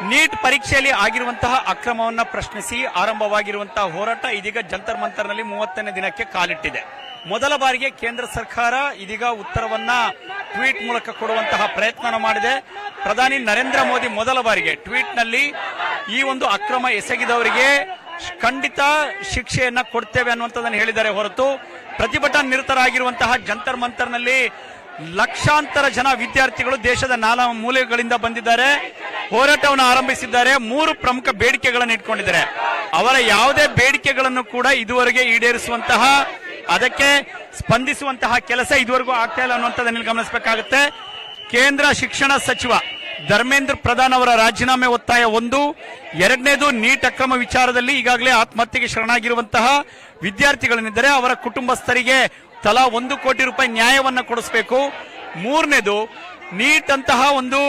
Neat ಪರೀಕ್ಷೆಯಲ್ಲಿ ಆಗಿರುವಂತಹ ಅಕ್ರಮವನ್ನ ಪ್ರಶ್ನಿಸಿ ಆರಂಭವಾಗಿರುವಂತಹ ಹೋರಾಟ ಇದೀಗ ಜಂತರ್ ಮಂತರ್ನಲ್ಲಿ 30ನೇ ದಿನಕ್ಕೆ ಕಾಲಿಟ್ಟಿದೆ. ಮೊದಲ ಬಾರಿಗೆ ಕೇಂದ್ರ ಸರ್ಕಾರ ಇದೀಗ ಉತ್ತರವನ್ನ ಟ್ವೀಟ್ ಮೂಲಕ ಕೊಡುವಂತಹ ಪ್ರಯತ್ನ ಮಾಡಿದೆ. ಪ್ರಧಾನಿ ನರೇಂದ್ರ ಮೋದಿ ಮೊದಲ ಬಾರಿಗೆ ಟ್ವೀಟ್ ನಲ್ಲಿ ಈ ಒಂದು ಅಕ್ರಮ ಎಸಗಿದವರಿಗೆ ಖಂಡಿತ ಶಿಕ್ಷೆಯನ್ನ ಕೊಡ್ತೇವೆ ಅನ್ನುವಂಥದ್ದನ್ನು ಹೇಳಿದ್ದಾರೆ ಹೊರತು ಪ್ರತಿಭಟನಾ ನಿರತರಾಗಿರುವಂತಹ ಜಂತರ್ ಮಂತರ್ನಲ್ಲಿ ಲಕ್ಷಾಂತರ ಜನ ವಿದ್ಯಾರ್ಥಿಗಳು ದೇಶದ ನಾನಾ ಮೂಲೆಗಳಿಂದ ಬಂದಿದ್ದಾರೆ, ಹೋರಾಟವನ್ನು ಆರಂಭಿಸಿದ್ದಾರೆ. 3 ಪ್ರಮುಖ ಬೇಡಿಕೆಗಳನ್ನು ಇಟ್ಕೊಂಡಿದ್ದಾರೆ. ಅವರ ಯಾವುದೇ ಬೇಡಿಕೆಗಳನ್ನು ಕೂಡ ಇದುವರೆಗೆ ಈಡೇರಿಸುವಂತಹ ಅದಕ್ಕೆ ಸ್ಪಂದಿಸುವಂತಹ ಕೆಲಸ ಇದುವರೆಗೂ ಆಗ್ತಾ ಇಲ್ಲ ಅನ್ನುವಂಥದ್ದನ್ನು ಗಮನಿಸಬೇಕಾಗುತ್ತೆ. ಕೇಂದ್ರ ಶಿಕ್ಷಣ ಸಚಿವ ಧರ್ಮೇಂದ್ರ ಪ್ರಧಾನ್ ಅವರ ರಾಜೀನಾಮೆ ಒತ್ತಾಯ 1, ಎರಡನೇದು ನೀಟ್ ಅಕ್ರಮ ವಿಚಾರದಲ್ಲಿ ಈಗಾಗಲೇ ಆತ್ಮಹತ್ಯೆಗೆ ಶರಣಾಗಿರುವಂತಹ ವಿದ್ಯಾರ್ಥಿಗಳೇನಿದ್ದಾರೆ ಅವರ ಕುಟುಂಬಸ್ಥರಿಗೆ ತಲಾ 1 ಕೋಟಿ ರೂಪಾಯಿ ನ್ಯಾಯವನ್ನ ಕೊಡಿಸಬೇಕು. ಮೂರನೇದು ನೀಟ್ ಅಂತಹ ಒಂದು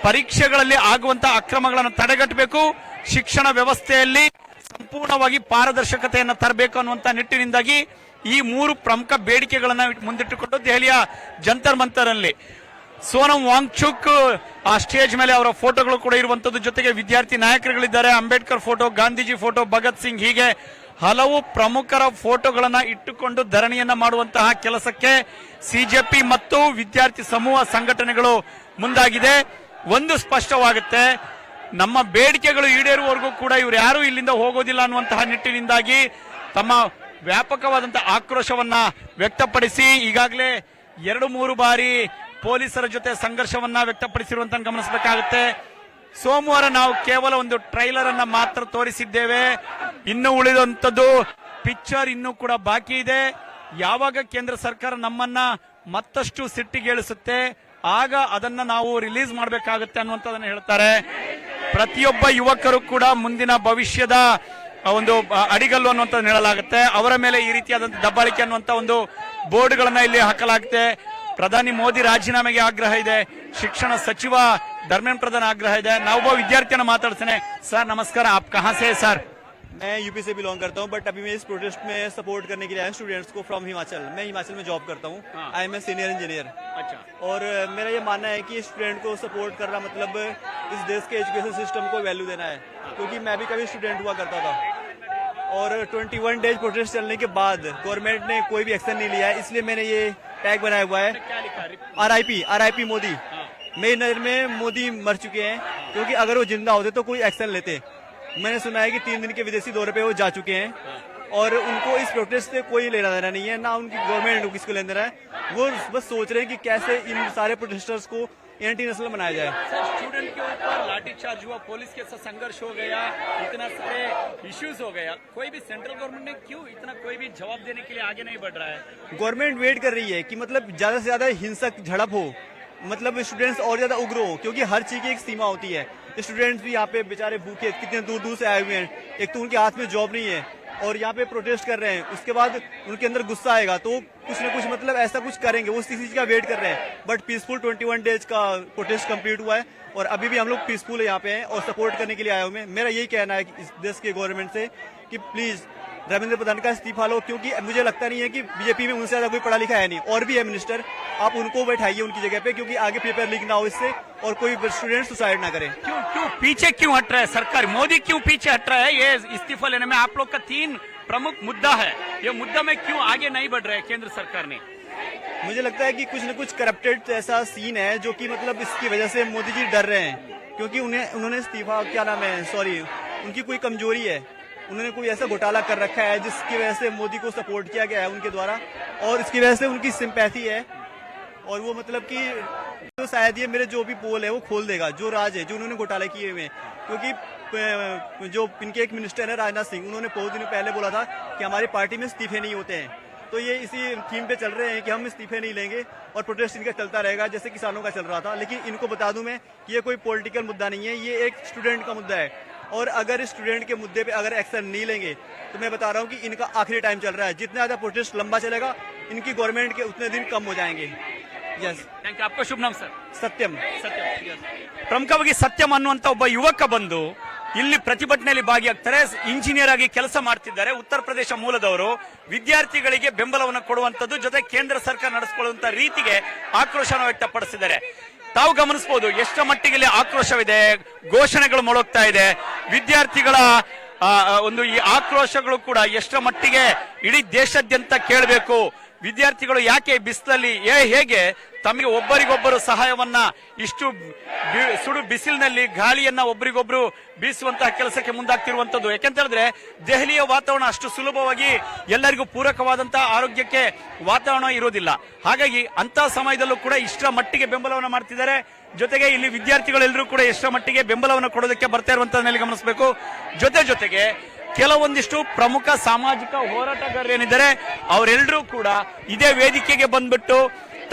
ಪರೀಕ್ಷೆಗಳಲ್ಲಿ ಆಗುವಂತಹ ಅಕ್ರಮಗಳನ್ನು ತಡೆಗಟ್ಟಬೇಕು, ಶಿಕ್ಷಣ ವ್ಯವಸ್ಥೆಯಲ್ಲಿ ಸಂಪೂರ್ಣವಾಗಿ ಪಾರದರ್ಶಕತೆಯನ್ನು ತರಬೇಕು ಅನ್ನುವಂತ ನಿಟ್ಟಿನಿಂದಾಗಿ ಈ 3 ಪ್ರಮುಖ ಬೇಡಿಕೆಗಳನ್ನು ಮುಂದಿಟ್ಟುಕೊಂಡು ದೆಹಲಿಯ ಜಂತರ್ ಮಂತರ್ನಲ್ಲಿ ಸೋನಂ ವಾಂಗ್ಚುಕ್ ಆ ಸ್ಟೇಜ್ ಮೇಲೆ ಅವರ ಫೋಟೋಗಳು ಕೂಡ ಇರುವಂತದ್ದು, ಜೊತೆಗೆ ವಿದ್ಯಾರ್ಥಿ ನಾಯಕರುಗಳಿದ್ದಾರೆ, ಅಂಬೇಡ್ಕರ್ ಫೋಟೋ, ಗಾಂಧೀಜಿ ಫೋಟೋ, ಭಗತ್ ಸಿಂಗ್, ಹೀಗೆ ಹಲವು ಪ್ರಮುಖರ ಫೋಟೋಗಳನ್ನ ಇಟ್ಟುಕೊಂಡು ಧರಣಿಯನ್ನ ಮಾಡುವಂತಹ ಕೆಲಸಕ್ಕೆ ಸಿಜೆಪಿ ಮತ್ತು ವಿದ್ಯಾರ್ಥಿ ಸಮೂಹ ಸಂಘಟನೆಗಳು ಮುಂದಾಗಿದೆ. ಒಂದು ಸ್ಪಷ್ಟವಾಗುತ್ತೆ, ನಮ್ಮ ಬೇಡಿಕೆಗಳು ಈಡೇರುವವರೆಗೂ ಕೂಡ ಇವರು ಯಾರು ಇಲ್ಲಿಂದ ಹೋಗೋದಿಲ್ಲ ಅನ್ನುವಂತಹ ನಿಟ್ಟಿನಿಂದಾಗಿ ತಮ್ಮ ವ್ಯಾಪಕವಾದಂತಹ ಆಕ್ರೋಶವನ್ನ ವ್ಯಕ್ತಪಡಿಸಿ ಈಗಾಗಲೇ 2-3 ಬಾರಿ ಪೊಲೀಸರ ಜೊತೆ ಸಂಘರ್ಷವನ್ನ ವ್ಯಕ್ತಪಡಿಸಿರುವಂತ ಗಮನಿಸಬೇಕಾಗುತ್ತೆ. ಸೋಮವಾರ ನಾವು ಕೇವಲ ಒಂದು ಟ್ರೈಲರ್ ಅನ್ನ ಮಾತ್ರ ತೋರಿಸಿದ್ದೇವೆ, ಇನ್ನು ಉಳಿದಂತದ್ದು ಪಿಕ್ಚರ್ ಇನ್ನೂ ಕೂಡ ಬಾಕಿ ಇದೆ. ಯಾವಾಗ ಕೇಂದ್ರ ಸರ್ಕಾರ ನಮ್ಮನ್ನ ಮತ್ತಷ್ಟು ಸಿಟ್ಟಿಗೇಳಿಸುತ್ತೆ ಆಗ ಅದನ್ನ ನಾವು ರಿಲೀಸ್ ಮಾಡಬೇಕಾಗುತ್ತೆ ಅನ್ನುವಂಥದ್ದನ್ನ ಹೇಳ್ತಾರೆ. ಪ್ರತಿಯೊಬ್ಬ ಯುವಕರು ಕೂಡ ಮುಂದಿನ ಭವಿಷ್ಯದ ಒಂದು ಅಡಿಗಲ್ಲು ಅನ್ನುವಂಥದ್ದು ಹೇಳಲಾಗುತ್ತೆ. ಅವರ ಮೇಲೆ ಈ ರೀತಿಯಾದಂತಹ ದಬ್ಬಾಳಿಕೆ ಅನ್ನುವಂತ ಒಂದು ಬೋರ್ಡ್ಗಳನ್ನ ಇಲ್ಲಿ ಹಾಕಲಾಗುತ್ತೆ. ಪ್ರಧಾನಿ ಮೋದಿ ರಾಜೀನಾಮೆಗೆ ಆಗ್ರಹ ಇದೆ, ಶಿಕ್ಷಣ ಸಚಿವ ಧರ್ಮೇಂದ್ರ ಪ್ರಧಾನ್ ಆಗ್ರಹ ಇದೆ. ನಾವೊಬ್ಬ ವಿದ್ಯಾರ್ಥಿಯನ್ನು ಮಾತಾಡ್ತೇನೆ. ಸರ್ ನಮಸ್ಕಾರ, आप कहां से सर? मैं यूपी से बिलोंग करता हूं, बट अभी मैं इस प्रोटेस्ट में सपोर्ट करने के लिए आया स्टूडेंट्स को फ्रॉम हिमाचल. मैं हिमाचल में जॉब करता हूं. I am a senior engineer. अच्छा. और मेरा ये मानना है कि स्टूडेंट को सपोर्ट करना मतलब इस देश के एजुकेशन सिस्टम को वैल्यू देना है, क्योंकि मैं भी कभी स्टूडेंट हुआ करता था. और 21 डेज प्रोटेस्ट चलने के बाद गवर्नमेंट ने कोई भी एक्शन नहीं लिया है, इसलिए मैंने ये टैग बनाया हुआ है RIP मोदी. मेरी नजर में मोदी मर चुके हैं, क्योंकि अगर वो जिंदा होते तो कोई एक्शन लेते. मैंने सुना है कि 3 दिन के विदेशी दौरे पे वो जा चुके हैं और उनको इस प्रोटेस्ट से कोई लेना देना नहीं है, ना उनकी गवर्नमेंट को किसको लेना देना है. वो बस सोच रहे हैं कि कैसे इन सारे प्रोटेस्टर्स को एंटी नेशनल बनाया जाए. सर, स्टूडेंट के ऊपर लाठीचार्ज हुआ, पुलिस के साथ संघर्ष हो गया, इतना सारे इश्यूज हो गया, कोई भी सेंट्रल गवर्नमेंट ने क्यों इतना कोई भी जवाब देने के लिए आगे नहीं बढ़ रहा है? गवर्नमेंट वेट कर रही है कि मतलब ज्यादा से ज्यादा हिंसक झड़प हो, मतलब स्टूडेंट्स और ज्यादा उग्र हो, क्योंकि हर चीज की एक सीमा होती है. स्टूडेंट्स भी यहाँ पे बेचारे भूखे कितने दूर दूर से आए हुए हैं, एक तो उनके हाथ में जॉब नहीं है और यहाँ पे प्रोटेस्ट कर रहे हैं. उसके बाद उनके अंदर गुस्सा आएगा तो कुछ न कुछ मतलब ऐसा कुछ करेंगे, वो इसी चीज का वेट कर रहे हैं. बट पीसफुल 21 डेज का प्रोटेस्ट कंप्लीट हुआ है और अभी भी हम लोग पीसफुल यहाँ पे हैं और सपोर्ट करने के लिए आए हुए हैं. मेरा यही कहना है कि इस देश के गवर्नमेंट से कि प्लीज धर्मेंद्र प्रधान का इस्तीफा लो, क्योंकि मुझे लगता नहीं है कि बीजेपी में उनसे ज्यादा कोई पढ़ा लिखा है नहीं. और भी है मिनिस्टर, आप उनको बैठाइए उनकी जगह पे, क्योंकि आगे पेपर लीक ना हो इससे और कोई स्टूडेंट सुसाइड ना करे. क्यों पीछे क्यों हट रहा है सरकार? मोदी क्यों पीछे हट रहा है? ये इस्तीफा लेने में आप लोग का 3 प्रमुख मुद्दा है, ये मुद्दा में क्यों आगे नहीं बढ़ रहा है केंद्र सरकार ने? मुझे लगता है कि कुछ न कुछ करप्टेड ऐसा सीन है जो कि मतलब इसकी वजह से मोदी जी डर रहे हैं, क्योंकि उन्होंने इस्तीफा क्या नाम है उनकी कोई कमजोरी है, उन्होंने कोई ऐसा घोटाला कर रखा है जिसकी वजह से मोदी को सपोर्ट किया गया है उनके द्वारा, और इसकी वजह से उनकी सिंपैथी है. और वो मतलब कि तो शायद ये मेरे जो भी पोल है वो खोल देगा जो राज है जो उन्होंने घोटाले किए हुए हैं. क्योंकि जो इनके एक मिनिस्टर है राजनाथ सिंह, उन्होंने बहुत दिन पहले बोला था कि हमारी पार्टी में इस्तीफे नहीं होते हैं. तो ये इसी थीम पे चल रहे हैं कि हम इस्तीफे नहीं लेंगे और प्रोटेस्ट इनका चलता रहेगा जैसे किसानों का चल रहा था. लेकिन इनको बता दूं मैं कि ये कोई पॉलिटिकल मुद्दा नहीं है, ये एक स्टूडेंट का मुद्दा है. और अगर स्टूडेंट के मुद्दे पे अगर एक्शन नहीं लेंगे तो मैं बता रहा हूँ कि इनका आखिरी टाइम चल रहा है. जितना ज्यादा प्रोटेस्ट लंबा चलेगा इनकी गवर्नमेंट के उतने दिन कम हो जाएंगे. Yes, thank you. आपका शुभ नाम सर? ಸತ್ಯಂ. ಪ್ರಮುಖವಾಗಿ ಸತ್ಯಂ ಅನ್ನುವಂತ ಒಬ್ಬ ಯುವಕ ಬಂದು ಇಲ್ಲಿ ಪ್ರತಿಭಟನೆಯಲ್ಲಿ ಭಾಗಿಯಾಗ್ತಾರೆ. ಇಂಜಿನಿಯರ್ ಆಗಿ ಕೆಲಸ ಮಾಡ್ತಿದ್ದಾರೆ, ಉತ್ತರ ಪ್ರದೇಶ ಮೂಲದವರು. ವಿದ್ಯಾರ್ಥಿಗಳಿಗೆ ಬೆಂಬಲವನ್ನು ಕೊಡುವಂತದ್ದು ಜೊತೆ ಕೇಂದ್ರ ಸರ್ಕಾರ ನಡೆಸಿಕೊಳ್ಳುವಂತ ರೀತಿಗೆ ಆಕ್ರೋಶವನ್ನು ವ್ಯಕ್ತಪಡಿಸಿದ್ದಾರೆ. ತಾವು ಗಮನಿಸಬಹುದು ಎಷ್ಟರ ಮಟ್ಟಿಗೆ ಇಲ್ಲಿ ಆಕ್ರೋಶವಿದೆ, ಘೋಷಣೆಗಳು ಮೊಳಗ್ತಾ ಇದೆ. ವಿದ್ಯಾರ್ಥಿಗಳ ಒಂದು ಈ ಆಕ್ರೋಶಗಳು ಕೂಡ ಎಷ್ಟರ ಮಟ್ಟಿಗೆ ಇಡೀ ದೇಶಾದ್ಯಂತ ಕೇಳಬೇಕು. ವಿದ್ಯಾರ್ಥಿಗಳು ಯಾಕೆ ಬಿಸಿಲಲ್ಲಿ ಹೇಗೆ ತಮಗೆ ಒಬ್ಬರಿಗೊಬ್ಬರು ಸಹಾಯವನ್ನ ಇಷ್ಟು ಸುಡು ಬಿಸಿಲಿನಲ್ಲಿ ಗಾಳಿಯನ್ನ ಒಬ್ಬರಿಗೊಬ್ರು ಬೀಸುವಂತಹ ಕೆಲಸಕ್ಕೆ ಮುಂದಾಗ್ತಿರುವಂತದ್ದು. ಯಾಕೆಂತ ಹೇಳಿದ್ರೆ ದೆಹಲಿಯ ವಾತಾವರಣ ಅಷ್ಟು ಸುಲಭವಾಗಿ ಎಲ್ಲರಿಗೂ ಪೂರಕವಾದಂತಹ ಆರೋಗ್ಯಕ್ಕೆ ವಾತಾವರಣ ಇರೋದಿಲ್ಲ. ಹಾಗಾಗಿ ಅಂತ ಸಮಯದಲ್ಲೂ ಕೂಡ ಇಷ್ಟರ ಮಟ್ಟಿಗೆ ಬೆಂಬಲವನ್ನು ಮಾಡ್ತಿದ್ದಾರೆ. ಜೊತೆಗೆ ಇಲ್ಲಿ ವಿದ್ಯಾರ್ಥಿಗಳೆಲ್ಲರೂ ಕೂಡ ಎಷ್ಟರ ಮಟ್ಟಿಗೆ ಬೆಂಬಲವನ್ನು ಕೊಡೋದಕ್ಕೆ ಬರ್ತಾ ಇರುವಂತದ್ರಲ್ಲಿ ಗಮನಿಸಬೇಕು. ಜೊತೆಗೆ ಕೆಲವೊಂದಿಷ್ಟು ಪ್ರಮುಖ ಸಾಮಾಜಿಕ ಹೋರಾಟಗಾರರೇನಿದ್ದಾರೆ ಅವರೆಲ್ಲರೂ ಕೂಡ ಇದೇ ವೇದಿಕೆಗೆ ಬಂದ್ಬಿಟ್ಟು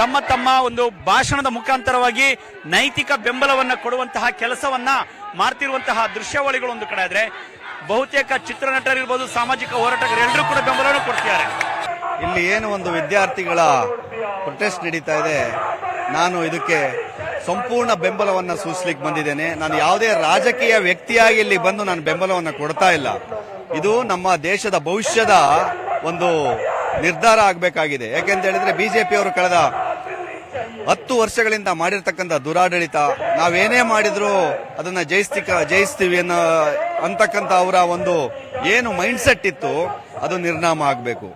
ತಮ್ಮ ಒಂದು ಭಾಷಣದ ಮುಖಾಂತರವಾಗಿ ನೈತಿಕ ಬೆಂಬಲವನ್ನ ಕೊಡುವಂತಹ ಕೆಲಸವನ್ನ ಮಾಡ್ತಿರುವಂತಹ ದೃಶ್ಯಾವಳಿಗಳು ಒಂದು ಕಡೆ ಆದ್ರೆ, ಬಹುತೇಕ ಚಿತ್ರನಟರಿರ್ಬೋದು, ಸಾಮಾಜಿಕ ಹೋರಾಟಗಾರರೆಲ್ಲರೂ ಕೂಡ ಬೆಂಬಲವನ್ನು ಕೊಡ್ತಿದ್ದಾರೆ. ಇಲ್ಲಿ ಏನು ಒಂದು ವಿದ್ಯಾರ್ಥಿಗಳ ಪ್ರೊಟೆಸ್ಟ್ ನಡೀತಾ ಇದೆ, ನಾನು ಇದಕ್ಕೆ ಸಂಪೂರ್ಣ ಬೆಂಬಲವನ್ನು ಸೂಚಿಸಲಿಕ್ಕೆ ಬಂದಿದ್ದೇನೆ. ನಾನು ಯಾವುದೇ ರಾಜಕೀಯ ವ್ಯಕ್ತಿಯಾಗಿ ಇಲ್ಲಿ ಬಂದು ನಾನು ಬೆಂಬಲವನ್ನು ಕೊಡ್ತಾ ಇಲ್ಲ. ಇದು ನಮ್ಮ ದೇಶದ ಭವಿಷ್ಯದ ಒಂದು ನಿರ್ಧಾರ ಆಗಬೇಕಾಗಿದೆ. ಯಾಕೆಂತ ಹೇಳಿದ್ರೆ ಬಿಜೆಪಿಯವರು ಕಳೆದ 10 ವರ್ಷಗಳಿಂದ ಮಾಡಿರ್ತಕ್ಕಂಥ ದುರಾಡಳಿತ, ನಾವೇನೇ ಮಾಡಿದ್ರು ಅದನ್ನ ಜಯಿಸ್ತೀವಿ ಅಂತಕ್ಕಂಥ ಅವರ ಒಂದು ಏನು ಮೈಂಡ್ ಸೆಟ್ ಇತ್ತು ಅದು ನಿರ್ನಾಮ ಆಗಬೇಕು.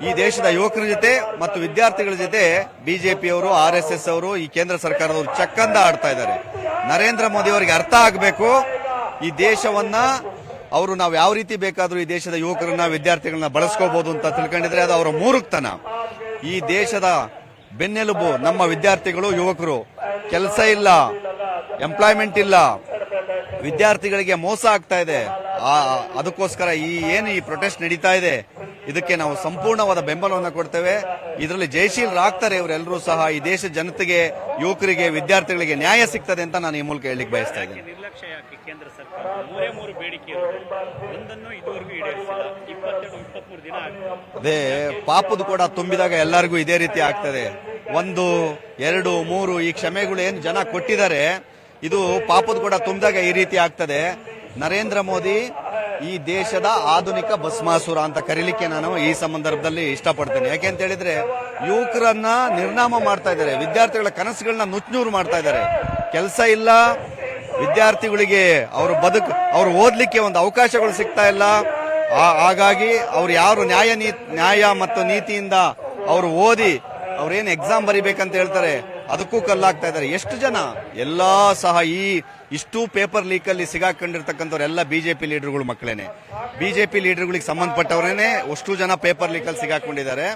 ಈ ದೇಶದ ಯುವಕರ ಜೊತೆ ಮತ್ತು ವಿದ್ಯಾರ್ಥಿಗಳ ಜೊತೆ ಬಿಜೆಪಿಯವರು, RSS ಅವರು, ಈ ಕೇಂದ್ರ ಸರ್ಕಾರದವರು ಚಕ್ಕಂದ ಆಡ್ತಾ ಇದ್ದಾರೆ. ನರೇಂದ್ರ ಮೋದಿ ಅವರಿಗೆ ಅರ್ಥ ಆಗಬೇಕು, ಈ ದೇಶವನ್ನ ಅವರು ನಾವು ಯಾವ ರೀತಿ ಬೇಕಾದ್ರೂ ಈ ದೇಶದ ಯುವಕರನ್ನ ವಿದ್ಯಾರ್ಥಿಗಳನ್ನ ಬಳಸ್ಕೋಬಹುದು ಅಂತ ತಿಳ್ಕೊಂಡಿದ್ರೆ ಅದು ಅವರ ಮೂರ್ಖತನ. ಈ ದೇಶದ ಬೆನ್ನೆಲುಬು ನಮ್ಮ ವಿದ್ಯಾರ್ಥಿಗಳು, ಯುವಕರು. ಕೆಲಸ ಇಲ್ಲ, ಎಂಪ್ಲಾಯ್ಮೆಂಟ್ ಇಲ್ಲ, ವಿದ್ಯಾರ್ಥಿಗಳಿಗೆ ಮೋಸ ಆಗ್ತಾ ಇದೆ. ಅದಕ್ಕೋಸ್ಕರ ಈ ಪ್ರೊಟೆಸ್ಟ್ ನಡೀತಾ ಇದೆ, ಇದಕ್ಕೆ ನಾವು ಸಂಪೂರ್ಣವಾದ ಬೆಂಬಲವನ್ನು ಕೊಡ್ತೇವೆ. ಇದರಲ್ಲಿ ಜಯಶೀಲರಾಗ್ತಾರೆ ಇವರೆಲ್ಲರೂ ಸಹ. ಈ ದೇಶದ ಜನತೆಗೆ, ಯುವಕರಿಗೆ, ವಿದ್ಯಾರ್ಥಿಗಳಿಗೆ ನ್ಯಾಯ ಸಿಗ್ತದೆ ಅಂತ ನಾನು ಈ ಮೂಲಕ ಹೇಳಲಿಕ್ಕೆ ಬಯಸ್ತಾ ಇದ್ದೇನೆ. ನಿರ್ಲಕ್ಷ್ಯ ಯಾಕೆ ಕೇಂದ್ರ ಸರ್ಕಾರ? 3 ಬೇಡಿಕೆ ಒಂದನ್ನು ಇದುವರೆಗೂ ಈಡೇರಿಸಿಲ್ಲ. 22-23 ದಿನ ಆಗಿದೆ. ಅದೇ ಪಾಪದ ಕೂಡ ತುಂಬಿದಾಗ ಎಲ್ಲರಿಗೂ ಇದೇ ರೀತಿ ಆಗ್ತದೆ. 1, 2, 3 ಈ ಕ್ಷಮೆಗಳು ಏನು ಜನ ಕೊಟ್ಟಿದ್ದಾರೆ, ಇದು ಪಾಪದ ಕೂಡ ತುಂಬಿದಾಗ ಈ ರೀತಿ ಆಗ್ತದೆ. ನರೇಂದ್ರ ಮೋದಿ ಈ ದೇಶದ ಆಧುನಿಕ ಭಸ್ಮಾಸುರ ಅಂತ ಕರೀಲಿಕ್ಕೆ ನಾನು ಈ ಸಂದರ್ಭದಲ್ಲಿ ಇಷ್ಟಪಡ್ತೇನೆ. ಯಾಕೆಂತ ಹೇಳಿದ್ರೆ ಯುವಕರನ್ನ ನಿರ್ನಾಮ ಮಾಡ್ತಾ ಇದ್ದಾರೆ, ವಿದ್ಯಾರ್ಥಿಗಳ ಕನಸುಗಳನ್ನ ನುಚ್ಚುನೂರು ಮಾಡ್ತಾ ಇದ್ದಾರೆ. ಕೆಲಸ ಇಲ್ಲ, ವಿದ್ಯಾರ್ಥಿಗಳಿಗೆ ಅವ್ರು ಓದ್ಲಿಕ್ಕೆ ಒಂದು ಅವಕಾಶಗಳು ಸಿಗ್ತಾ ಇಲ್ಲ. ಹಾಗಾಗಿ ಅವ್ರು ಯಾರು ನ್ಯಾಯ ಮತ್ತು ನೀತಿಯಿಂದ ಅವರು ಓದಿ ಅವ್ರೇನು ಎಕ್ಸಾಮ್ ಬರಿಬೇಕಂತ ಹೇಳ್ತಾರೆ ಅದಕ್ಕೂ ಕಲ್ಲಾಗ್ತಾ ಇದ್ದಾರೆ. ಎಷ್ಟು ಜನ ಎಲ್ಲಾ ಸಹ ಇಷ್ಟು ಪೇಪರ್ ಲೀಕ್ ಅಲ್ಲಿ ಸಿಗಾಕೊಂಡಿರ್ತಕ್ಕಂಥವ್ರೆಲ್ಲ ಬಿಜೆಪಿ ಲೀಡರ್ಗಳು ಮಕ್ಕಳೇನೆ. ಬಿಜೆಪಿ ಲೀಡರ್ಗಳಿಗೆ ಸಂಬಂಧಪಟ್ಟವರೇನೆ ಅಷ್ಟು ಜನ ಪೇಪರ್ ಲೀಕ್ ಅಲ್ಲಿ ಸಿಗಾಕೊಂಡಿದ್ದಾರೆ.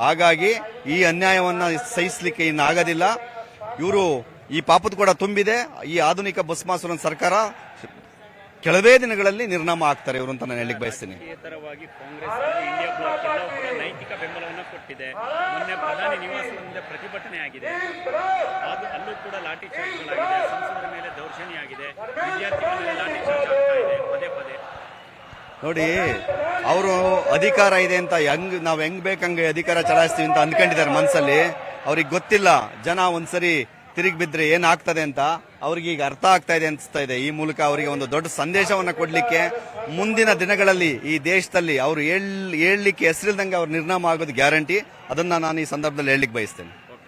ಹಾಗಾಗಿ ಈ ಅನ್ಯಾಯವನ್ನ ಸಹಿಸಲಿಕ್ಕೆ ಇನ್ನು ಆಗೋದಿಲ್ಲ. ಇವರು ಈ ಪಾಪದ ಕೂಡ ತುಂಬಿದೆ. ಈ ಆಧುನಿಕ ಭಸ್ಮಾಸುರನ ಸರ್ಕಾರ ಕೆಲವೇ ದಿನಗಳಲ್ಲಿ ನಿರ್ನಾಮ ಆಗ್ತಾರೆ ಇವರು ಅಂತ ನಾನು ಹೇಳಿಕ್ಕೆ ಬಯಸ್ತೀನಿ. ಕಾಂಗ್ರೆಸ್ ಇಂಡಿಯಾ ಬ್ಲಾಕ್ ಎಲ್ಲವೂ ಕೂಡ ನೈತಿಕ ಬೆಂಬಲವನ್ನು ಕೊಟ್ಟಿದೆ. ಮೊನ್ನೆ ಪ್ರಧಾನಿ ನಿವಾಸದಿಂದ ಪ್ರತಿಭಟನೆ ಆಗಿದೆ, ಅಲ್ಲೂ ಕೂಡ ಲಾಠಿ ಚಾರ್ಜ್ಗಳಾಗಿದೆ, ಸಂಸದರ ಮೇಲೆ ದೌರ್ಜನ್ಯ ಆಗಿದೆ, ವಿದ್ಯಾರ್ಥಿಗಳ ಮೇಲೆ ಲಾಠಿ ಚಾರ್ಜ್ ಆಗ್ತಾ ಇದೆ ಪದೇ. ನೋಡಿ, ಅವರು ಅಧಿಕಾರ ಇದೆ ಅಂತ ನಾವ್ ಹೆಂಗ್ ಬೇಕಂಗೆ ಅಧಿಕಾರ ಚಲಾಯಿಸ್ತೀವಿ ಅಂತ ಅಂದ್ಕೊಂಡಿದ್ದಾರೆ ಮನಸ್ಸಲ್ಲಿ. ಅವ್ರಿಗೆ ಗೊತ್ತಿಲ್ಲ ಜನ ಒಂದ್ಸರಿ ತಿರುಗಿ ಬಿದ್ರೆ ಏನಾಗ್ತದೆ ಅಂತ. ಅವ್ರಿಗೆ ಈಗ ಅರ್ಥ ಆಗ್ತಾ ಇದೆ ಅನಿಸ್ತಾ ಇದೆ. ಈ ಮೂಲಕ ಅವರಿಗೆ ಒಂದು ದೊಡ್ಡ ಸಂದೇಶವನ್ನ ಕೊಡ್ಲಿಕ್ಕೆ, ಮುಂದಿನ ದಿನಗಳಲ್ಲಿ ಈ ದೇಶದಲ್ಲಿ ಅವರು ಹೇಳಲಿಕ್ಕೆ ಹೆಸರಿಲ್ದಂಗೆ ಅವ್ರು ನಿರ್ನಾಮ ಆಗೋದು ಗ್ಯಾರಂಟಿ. ಅದನ್ನ ನಾನು ಈ ಸಂದರ್ಭದಲ್ಲಿ ಹೇಳಲಿಕ್ಕೆ ಬಯಸ್ತೇನೆ.